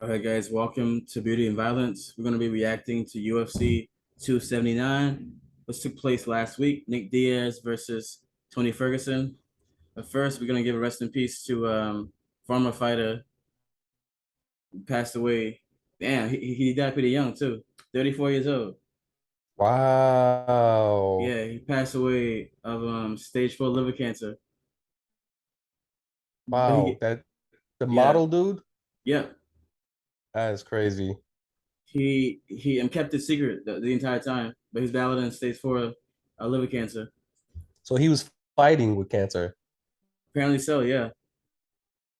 All right, guys, welcome to Beauty and Violence. We're going to be reacting to UFC 279, which took place last week. Nick Diaz versus Tony Ferguson. But first, we're going to give a rest in peace to former fighter who passed away. Damn, he died pretty young, too. 34 years old. Wow. Yeah, he passed away of stage 4 liver cancer. But Wow. That the yeah, model dude? yeah. That is crazy. He kept it secret the entire time, but he's battling stage 4 liver cancer. So he was fighting with cancer. Apparently so, yeah.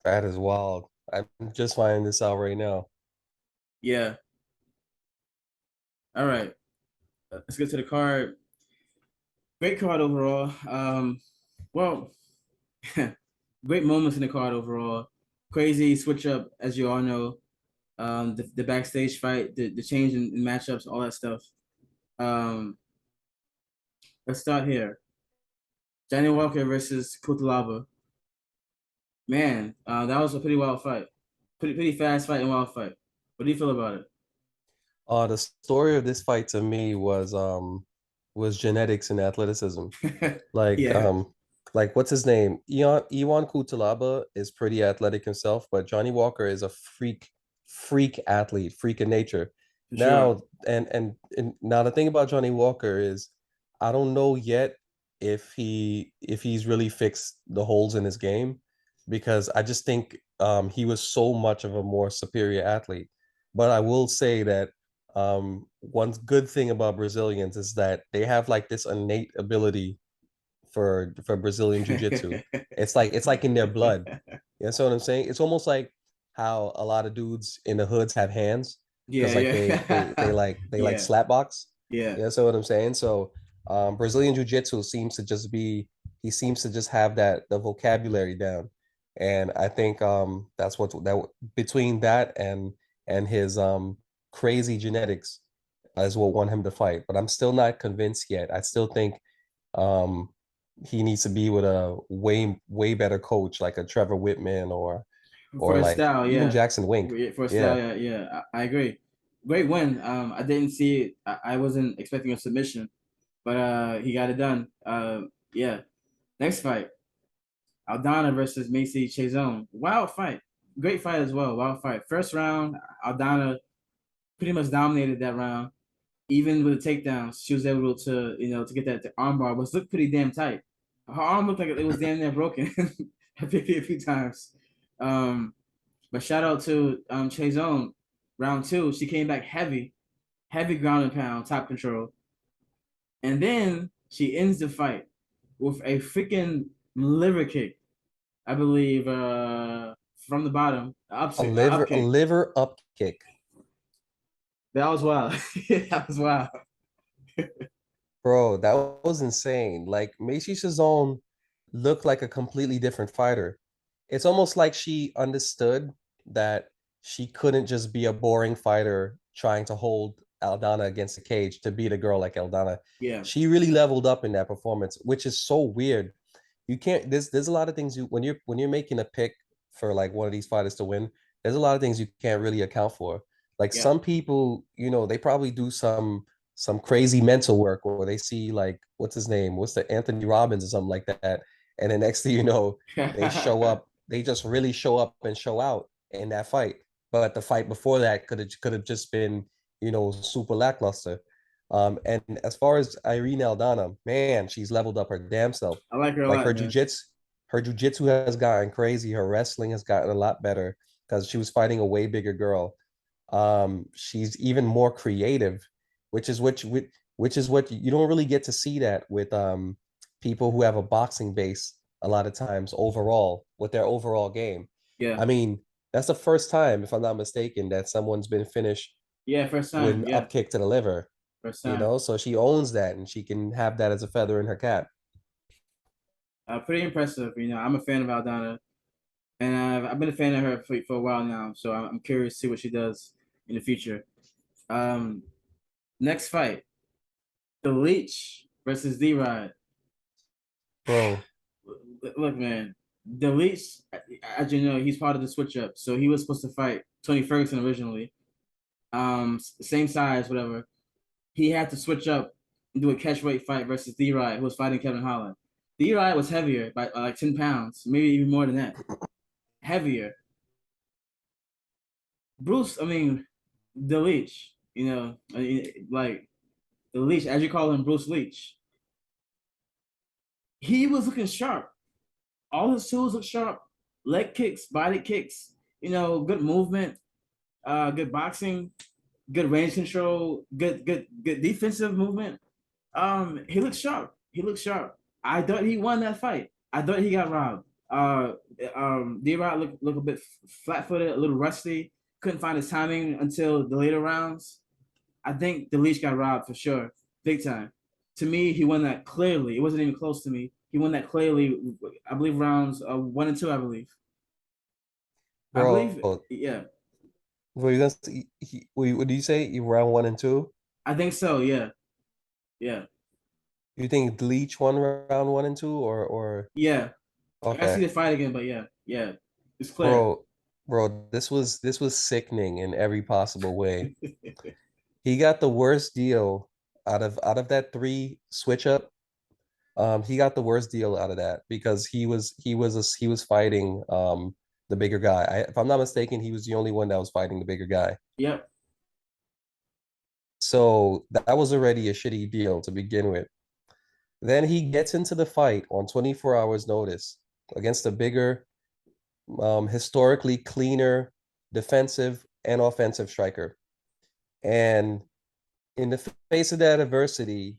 That is wild. I'm just finding this out right now. Yeah. All right. Let's get to the card. Great card overall. Well, great moments in the card overall. Crazy switch up, as you all know. The backstage fight, the change in matchups, all that stuff. Um, let's start here. Johnny Walker versus Kutalaba. Man, that was a pretty wild fight. Pretty fast fight and wild fight. What do you feel about The story of this fight to me was genetics and athleticism. it? Like Yeah, like what's his name? Iwan Kutalaba is pretty athletic himself, but Johnny Walker is a freak athlete, freak in nature. for sure. Now and now the thing about Johnny Walker is I don't know yet if he's really fixed the holes in his game because I just think he was so much of a more superior athlete. But I will say that one good thing about Brazilians is that they have like this innate ability for Brazilian jiu-jitsu. It's like in their blood. You know what I'm saying? It's almost like how a lot of dudes in the hoods have hands Yeah, because like yeah, they like yeah, slap box. yeah. You know what I'm saying? So Brazilian jiu-jitsu seems to just be he seems to just have that the vocabulary down. And I think that's what that between that and his crazy genetics is what won him the fight. But I'm still not convinced yet. I still think um he needs to be with a way better coach like a Trevor Whitman For or his like style, even yeah. Jackson Wink. For his style, Yeah. yeah, yeah. I agree. Great win. I didn't see it. I wasn't expecting a submission, but he got it done. Yeah. Next fight, Aldana versus Macy Chazone. Wild fight. Great fight as well. Wild fight. First round, Aldana pretty much dominated that round. Even with the takedowns, she was able to get that armbar, which looked pretty damn tight. Her arm looked like it was damn near broken a few times. Um, but shout out to Chazone, round two. She came back heavy, heavy ground and pound, top control. And then she ends the fight with a freaking liver kick, I believe, from the bottom, up A kick. liver up kick. That was wild. That was wild. Bro, that was insane. Like Macy Shazone looked like a completely different fighter. It's almost like she understood that she couldn't just be a boring fighter trying to hold Aldana against the cage to beat a girl like Aldana. Yeah, She really leveled up in that performance, which is so weird. You can't there's a lot of things you when you're making a pick for like one of these fighters to win, there's a lot of things you can't really account for. Like yeah. some people, they probably do some crazy mental work or they see like what's his name? What's the Anthony Robbins or something like that. And the next thing you know, they show up, they just really show up and show out in that fight. But the fight before that could have just been, super lackluster. And as far as Irene Aldana, man, she's leveled up her damn self. I like her a Like lot, man. her jujitsu has gotten crazy. Her wrestling has gotten a lot better because she was fighting a way bigger girl. She's even more creative, which is what you don't really get to see that with people who have a boxing base a lot of times overall with their overall game. Yeah, I mean, that's the first time, if I'm not mistaken, that someone's been finished yeah. First with time. an Yeah, up kick to the liver, first time. so she owns that and she can have that as a feather in her cap. Pretty impressive. I'm a fan of Aldana, and I've been a fan of her for a while now. So I'm curious to see what she does in the future. Um, Next fight, the Leech versus D Rod. Bro, Look, man. The Leech, as you know, he's part of the switch up. So he was supposed to fight Tony Ferguson originally. Same size, whatever. He had to switch up and do a catchweight fight versus D-Rod, who was fighting Kevin Holland. D-Rod was heavier by like 10 pounds, maybe even more than that. Heavier. Bruce, I mean, the Leech, like the Leech, as you call him, Bruce Leach. He was looking sharp. All his tools look sharp. Leg kicks, body kicks, good movement, good boxing, good range control, good defensive movement. He looks sharp. He looks sharp. I thought he won that fight. I thought he got robbed. D-Rod looked a bit flat-footed, a little rusty. Couldn't find his timing until the later rounds. I think the Leash got robbed for sure, big time. To me, he won that clearly. It wasn't even close to me. He won that clearly. I believe rounds 1 and 2. I believe. I believe. Bro, Yeah. were you gonna what do you say? You round 1 and 2? I think so. Yeah. Yeah. You think Leach won round 1 and 2 or Yeah. I gotta see okay. the fight again, but yeah. Yeah. It's clear. Bro, bro, this was sickening in every possible way. He got the worst deal out of that three switch up. He got the worst deal out of that because he was fighting the bigger guy. If I'm not mistaken, he was the only one that was fighting the bigger guy. Yep. So that was already a shitty deal to begin with. Then he gets into the fight on 24 hours notice against a bigger, historically cleaner defensive and offensive striker. And in the face of that adversity,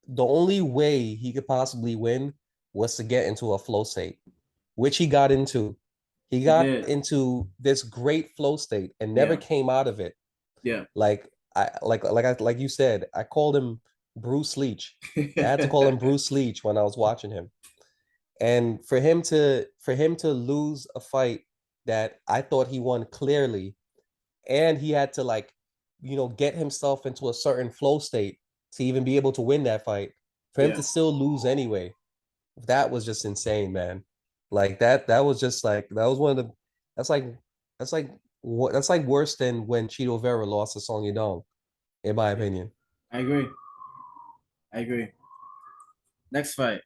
the only way he could possibly win was to get into a flow state, which he got into. He He got did. into this great flow state and never Yeah. came out of it. Yeah. Like you said, I called him Bruce Leach. I had to call him Bruce Leach when I was watching him. And for him to lose a fight that I thought he won clearly, and he had to get himself into a certain flow state to even be able to win that fight. For him Yeah. to still lose anyway, that was just insane, man. Like that was just like that was one of the that's like that's like that's like worse than when Cheeto Vera lost to Song Yadong, in my opinion. I agree. I agree. Next fight.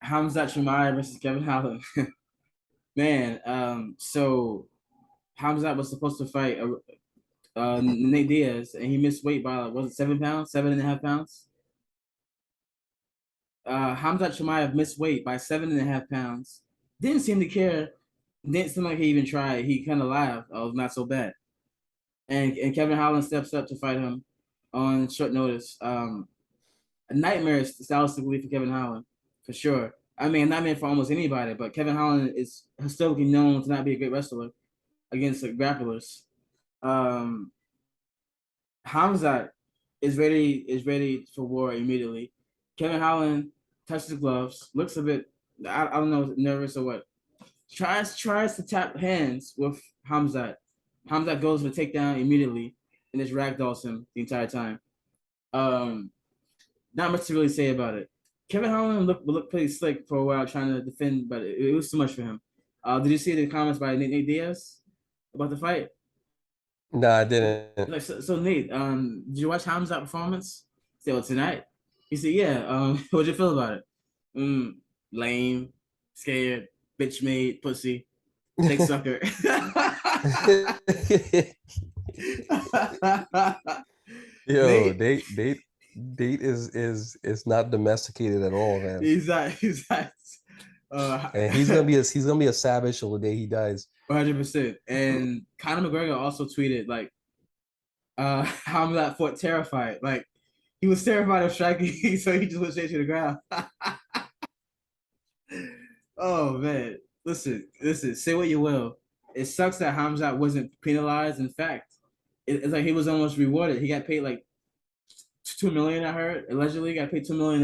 Hamzashumai versus Kevin Holland. Man, so Hamzat was supposed to fight Nate Diaz, and he missed weight by, was it 7 pounds, 7.5 pounds? Hamzat Chimaev missed weight by 7.5 pounds. Didn't seem to care. Didn't seem like he even tried. He kind of laughed. Oh, not so bad. And Kevin Holland steps up to fight him on short notice. A nightmare stylistically for Kevin Holland, for sure. I mean, a nightmare for almost anybody, but Kevin Holland is historically known to not be a great wrestler against the grapplers. Um, Hamzat is ready for war immediately. Kevin Holland touches the gloves, looks a bit, I don't know, nervous or what. Tries to tap hands with Hamzat. Hamzat goes for a takedown immediately and just ragdolls him the entire time. Um, Not much to really say about it. Kevin Holland looked pretty slick for a while trying to defend, but it was too much for him. Did you see the comments by Nate Diaz about the fight? No, I didn't. Like, so Nate, did you watch Hamzat performance? Say, well, tonight. He said, yeah. What'd you feel about it? Lame, scared, bitch made, pussy, dick sucker. Yo, Nate, date is not domesticated at all, man. he's not. And he's gonna be a savage till the day he dies. 100%. And Conor McGregor also tweeted like, Hamzat fought terrified. Like he was terrified of striking, so he just went straight to the ground. Oh man, listen. Say what you will. It sucks that Hamzat wasn't penalized. In fact, it's like he was almost rewarded. He got paid like 2 million. I heard allegedly got paid $2 million.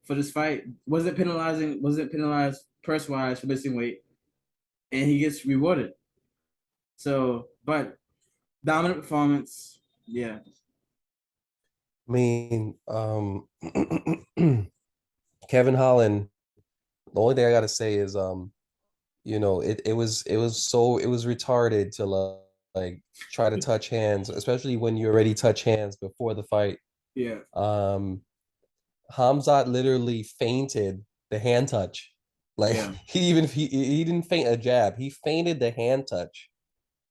For this fight. Wasn't penalizing. Wasn't penalized purse wise for missing weight, and he gets rewarded. So, but dominant performance. Yeah. I mean, Kevin Holland the only thing I gotta say is it was retarded to like try to touch hands, especially when you already touch hands before the fight. Yeah, Um, Hamzat literally fainted the hand touch. Like yeah, he didn't faint a jab. He fainted the hand touch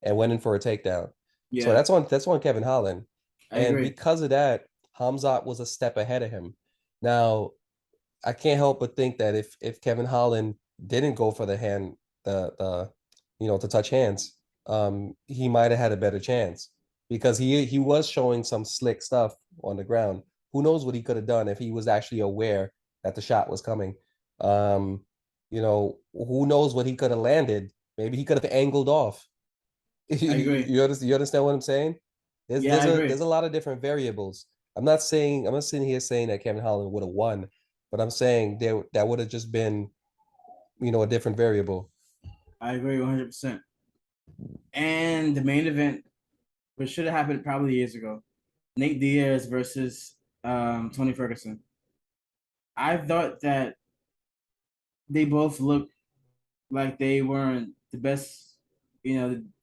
and went in for a takedown. So yeah. that's on Kevin Holland. I And agree. because of that, Hamzat was a step ahead of him. Now, I can't help but think that if Kevin Holland didn't go for the hand, the to touch hands, he might have had a better chance because he was showing some slick stuff on the ground. Who knows what he could have done if he was actually aware that the shot was coming. Who knows what he could have landed? Maybe he could have angled off. I agree. You understand what I'm saying? Yeah, I There's agree. a lot of different variables. I'm not sitting here saying that Kevin Holland would have won, but I'm saying that would have just been, a different variable. I agree 100%. And the main event, which should have happened probably years ago, Nate Diaz versus Tony Ferguson. I thought that they both looked like they weren't the best. They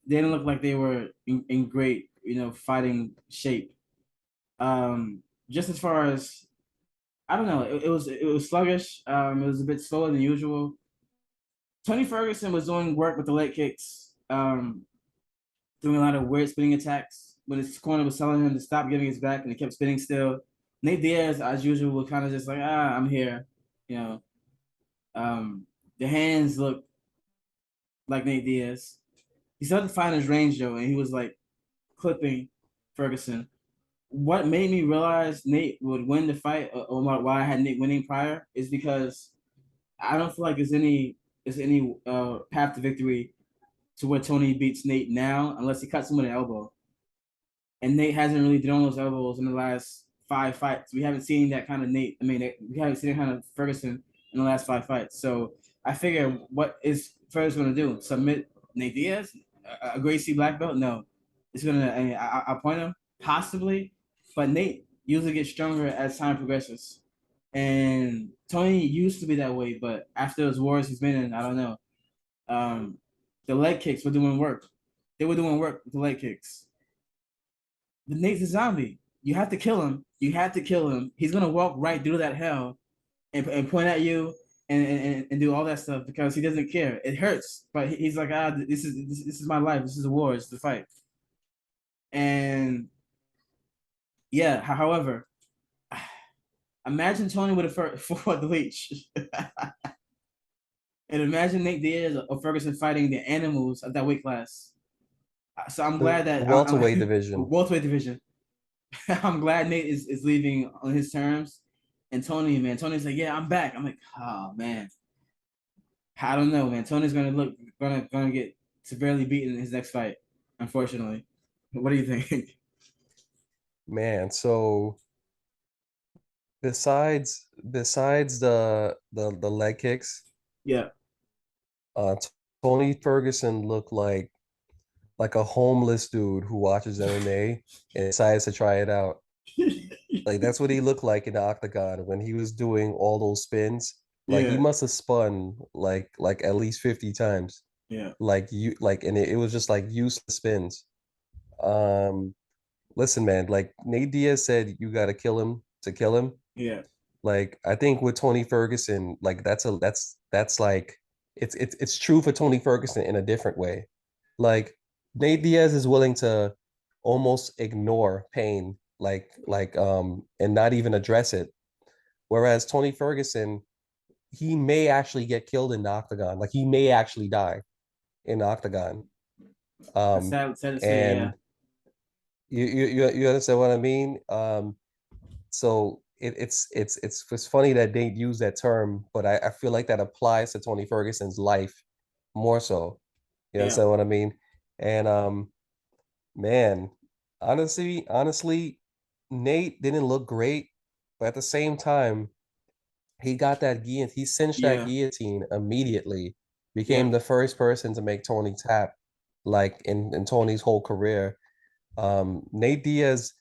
didn't look like they were in great, fighting shape. Just as far as I don't know, it was sluggish. It was a bit slower than usual. Tony Ferguson was doing work with the leg kicks, doing a lot of weird spinning attacks. When his corner was telling him to stop giving his back, and he kept spinning still. Nate Diaz, as usual, was kind of just like, I'm here. You know, the hands look like Nate Diaz. He started to find his range though, and he was like clipping Ferguson. What made me realize Nate would win the fight, or why I had Nate winning prior, is because I don't feel like there's any path to victory to where Tony beats Nate now, unless he cuts him with an elbow. And Nate hasn't really thrown those elbows in the last 5 fights. We haven't seen that kind of Nate. I mean, we haven't seen that kind of Ferguson in the last 5 fights. So I figure, what is Ferguson going to do? Submit Nate Diaz, a Gracie black belt? No, it's gonna. I'll point him possibly, but Nate usually gets stronger as time progresses. And Tony used to be that way, but after those wars he's been in, I don't know. Um, the leg kicks were doing work. They were doing work with the leg kicks. The Nate's a zombie. You have to kill him. You have to kill him. He's gonna walk right through that hell and point at you and do all that stuff because he doesn't care. It hurts, but he's like, this is my life. This is a war. It's the fight. And yeah, however, imagine Tony would have fought the Leech, and imagine Nate Diaz or Ferguson fighting the animals of that weight class. So I'm The glad that welterweight I'm division. welterweight division. I'm glad Nate is leaving on his terms. And Tony, man, Tony's like, yeah, I'm back. I'm like, oh man, I don't know, man. Tony's gonna get severely beaten in his next fight, unfortunately. What do you think? Man, so besides the leg kicks, Yeah, uh Tony Ferguson looked like a homeless dude who watches MMA and decides to try it out. Like that's what he looked like in the octagon when he was doing all those spins. Like he yeah, must have spun like at least 50 times. yeah, And it was just like useless spins. Um Listen, man, like Nate Diaz said you gotta kill him to kill him. yeah, Like I think with Tony Ferguson, like that's like it's true for Tony Ferguson in a different way. Like Nate Diaz is willing to almost ignore pain, and not even address it. Whereas Tony Ferguson, he may actually get killed in the octagon. Like he may actually die in the octagon. that's Um, sad to say. Yeah, and you understand what I mean? So it's funny that they use that term, but I feel like that applies to Tony Ferguson's life more so. You yeah, understand what I mean? And man, honestly, Nate didn't look great, but at the same time, he got that guillotine, he cinched that yeah, guillotine immediately, yeah, became the first person to make Tony tap, like in Tony's whole career. Nate Diaz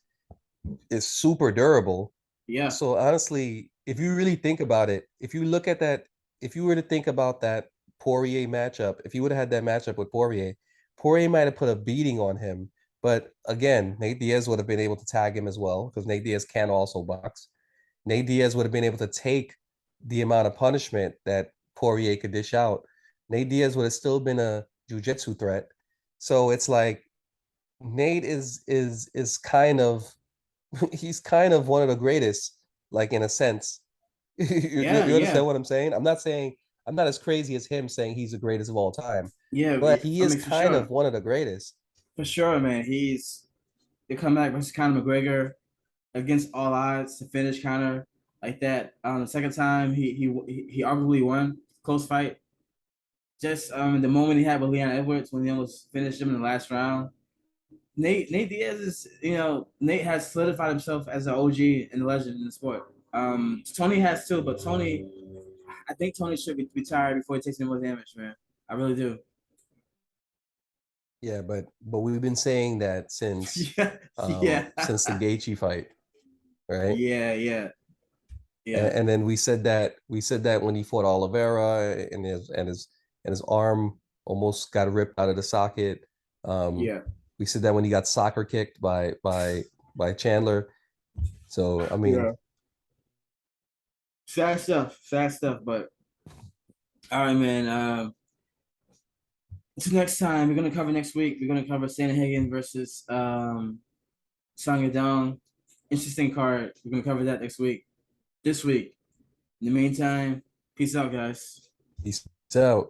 is super durable. yeah, So honestly, if you really think about it, if you look at that if you were to think about that Poirier matchup, if you would have had that matchup with Poirier, Poirier might have put a beating on him. But again, Nate Diaz would have been able to tag him as well because Nate Diaz can also box. Nate Diaz would have been able to take the amount of punishment that Poirier could dish out. Nate Diaz would have still been a jiu-jitsu threat. So it's like Nate is kind of he's kind of one of the greatest, like in a sense. Yeah, You yeah, understand what I'm saying? I'm not saying I'm not as crazy as him saying he's the greast of all time, yeah. but he I is mean, for kind of sure, one of the greatest. for sure, man. He's the comeback versus Conor McGregor against all odds to finish Conor like that. The second time he arguably won close fight. Just the moment he had with Leon Edwards when he almost finished him in the last round. Nate Diaz is, Nate has solidified himself as an OG and a legend in the sport. Tony has too, but I think Tony should be retired before he takes any more damage, man. I really do. Yeah, but we've been saying that Yeah, yeah, since the Gaethje fight, right? yeah, yeah, yeah, And then we said that when he fought Oliveira and his arm almost got ripped out of the socket. Um, yeah, we said that when he got soccer kicked by Chandler. So I mean, yeah. Sad stuff. But all right, man. Until next time, we're gonna cover next week. We're gonna cover Sandhagen versus Song Yadong. Interesting card. We're gonna cover that next week. This week. In the meantime, peace out, guys. he's out.